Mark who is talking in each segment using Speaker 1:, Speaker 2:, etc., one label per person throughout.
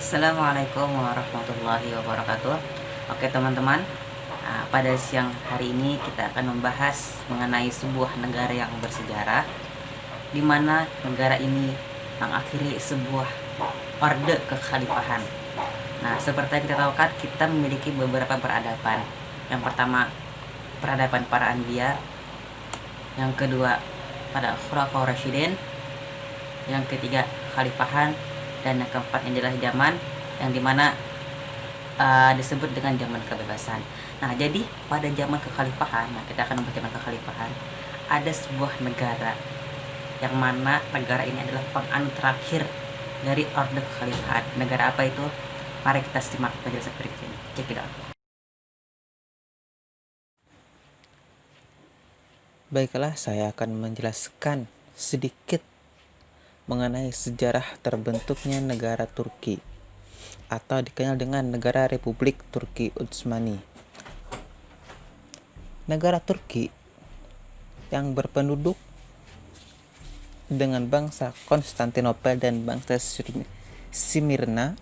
Speaker 1: Assalamualaikum warahmatullahi wabarakatuh. Oke teman-teman, pada siang hari ini kita akan membahas mengenai sebuah negara yang bersejarah, di mana negara ini mengakhiri sebuah orde kekhalifahan. Nah, seperti yang kita tahu kan, kita memiliki beberapa peradaban. Yang pertama, peradaban para anbiya. Yang kedua, pada Khulafaur Rasyidin. Yang ketiga, khalifahan. Dan yang keempat adalah zaman yang dimana disebut dengan zaman kebebasan. Nah, jadi pada zaman kekhalifahan, kita akan membahas zaman kekhalifahan, ada sebuah negara yang mana negara ini adalah penganut terakhir dari orde kekhalifahan. Negara apa itu? Mari kita simak penjelasan berikut ini. Check it out.
Speaker 2: Baiklah, saya akan menjelaskan sedikit mengenai sejarah terbentuknya negara Turki atau dikenal dengan Negara Republik Turki Utsmani. Negara Turki yang berpenduduk dengan bangsa Konstantinopel dan bangsa Smyrna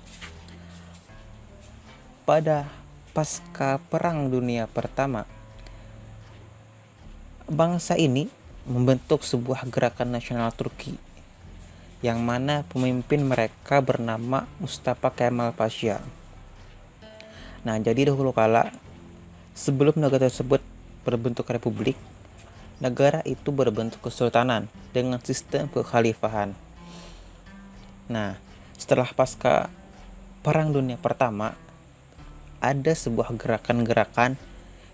Speaker 2: pada pasca Perang Dunia Pertama. Bangsa ini membentuk sebuah gerakan nasional Turki yang mana pemimpin mereka bernama Mustafa Kemal Pasha. Nah, jadi dahulu kala sebelum negara tersebut berbentuk republik, negara itu berbentuk kesultanan dengan sistem kekhalifahan. Nah, setelah pasca Perang Dunia Pertama, ada sebuah gerakan-gerakan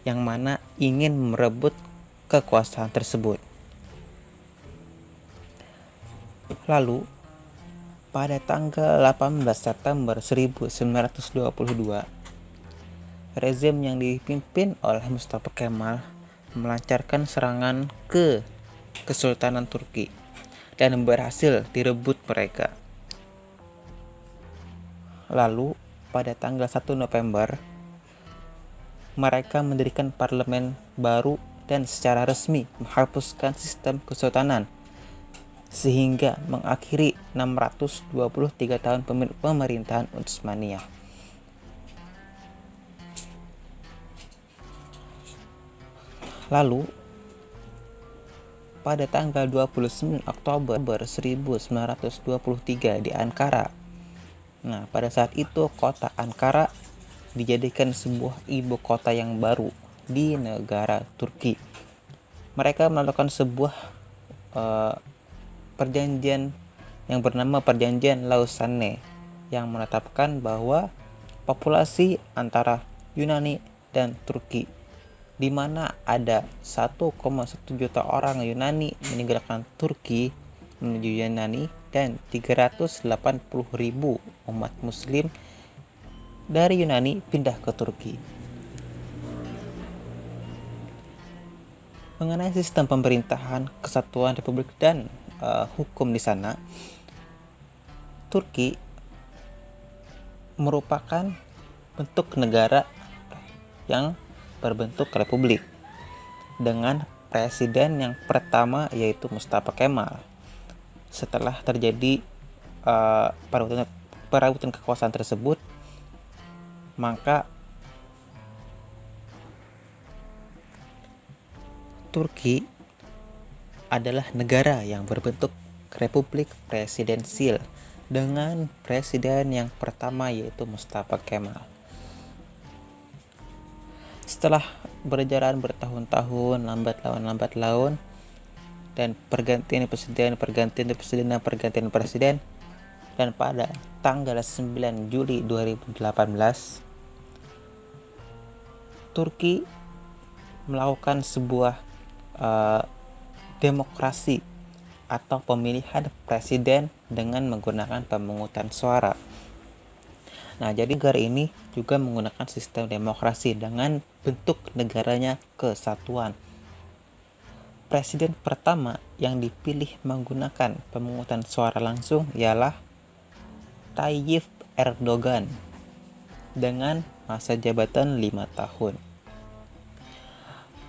Speaker 2: yang mana ingin merebut kekuasaan tersebut. Lalu, pada tanggal 18 September 1922, rezim yang dipimpin oleh Mustafa Kemal melancarkan serangan ke Kesultanan Turki dan berhasil direbut mereka. Lalu, pada tanggal 1 November, mereka mendirikan parlemen baru dan secara resmi menghapuskan sistem kesultanan, sehingga mengakhiri 623 tahun pemerintahan Utsmaniyah. Lalu, pada tanggal 29 Oktober 1923 di Ankara. Nah, pada saat itu kota Ankara dijadikan sebuah ibu kota yang baru di negara Turki. Mereka melakukan sebuah perjanjian yang bernama Perjanjian Lausanne yang menetapkan bahwa populasi antara Yunani dan Turki, di mana ada 1,1 juta orang Yunani meninggalkan Turki menuju Yunani dan 380.000 umat Muslim dari Yunani pindah ke Turki. Mengenai sistem pemerintahan, kesatuan republik dan hukum di sana, Turki merupakan bentuk negara yang berbentuk republik dengan presiden yang pertama yaitu Mustafa Kemal. Setelah terjadi perebutan kekuasaan tersebut, maka Turki adalah negara yang berbentuk republik presidensil dengan presiden yang pertama yaitu Mustafa Kemal. Setelah berjalan bertahun-tahun, lambat laun, dan pergantian presiden, dan pada tanggal 9 Juli 2018, Turki melakukan sebuah demokrasi atau pemilihan presiden dengan menggunakan pemungutan suara. Nah, jadi negara ini juga menggunakan sistem demokrasi dengan bentuk negaranya kesatuan. Presiden pertama yang dipilih menggunakan pemungutan suara langsung ialah Tayyip Erdogan dengan masa jabatan 5 tahun.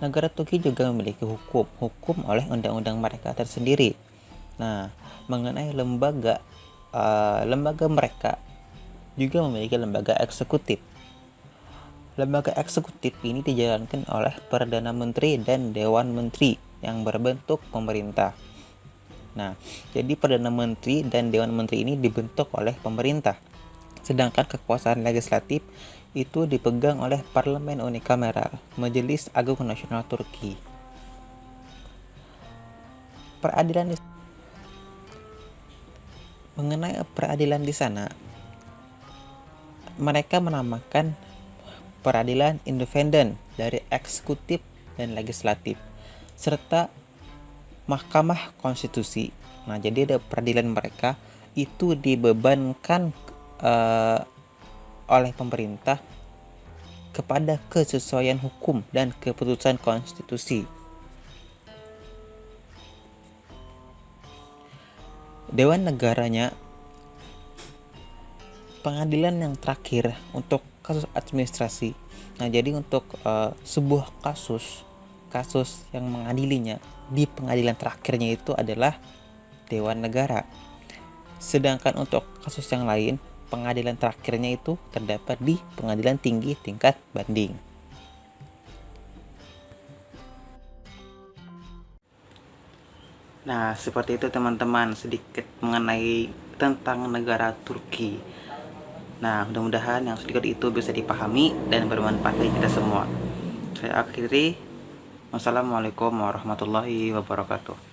Speaker 2: Negara Turki juga memiliki hukum oleh undang-undang mereka tersendiri. Nah, mengenai lembaga mereka juga memiliki lembaga eksekutif. Lembaga eksekutif ini dijalankan oleh Perdana Menteri dan Dewan Menteri yang berbentuk pemerintah. Nah, jadi Perdana Menteri dan Dewan Menteri ini dibentuk oleh pemerintah. Sedangkan kekuasaan legislatif itu dipegang oleh Parlemen Unikameral, Majelis Agung Nasional Turki. Mengenai peradilan di sana, mereka menamakan peradilan independen dari eksekutif dan legislatif, serta Mahkamah Konstitusi. Nah, jadi ada peradilan mereka itu dibebankan oleh pemerintah kepada kesesuaian hukum dan keputusan konstitusi. Dewan negaranya pengadilan yang terakhir untuk kasus administrasi. Nah, jadi untuk sebuah kasus yang mengadilinya di pengadilan terakhirnya itu adalah Dewan Negara. Sedangkan untuk kasus yang lain, pengadilan terakhirnya itu terdapat di Pengadilan Tinggi Tingkat Banding.
Speaker 1: Nah, seperti itu teman-teman, sedikit mengenai tentang negara Turki. Nah, mudah-mudahan yang sedikit itu bisa dipahami dan bermanfaat bagi kita semua. Saya akhiri. Wassalamualaikum warahmatullahi wabarakatuh.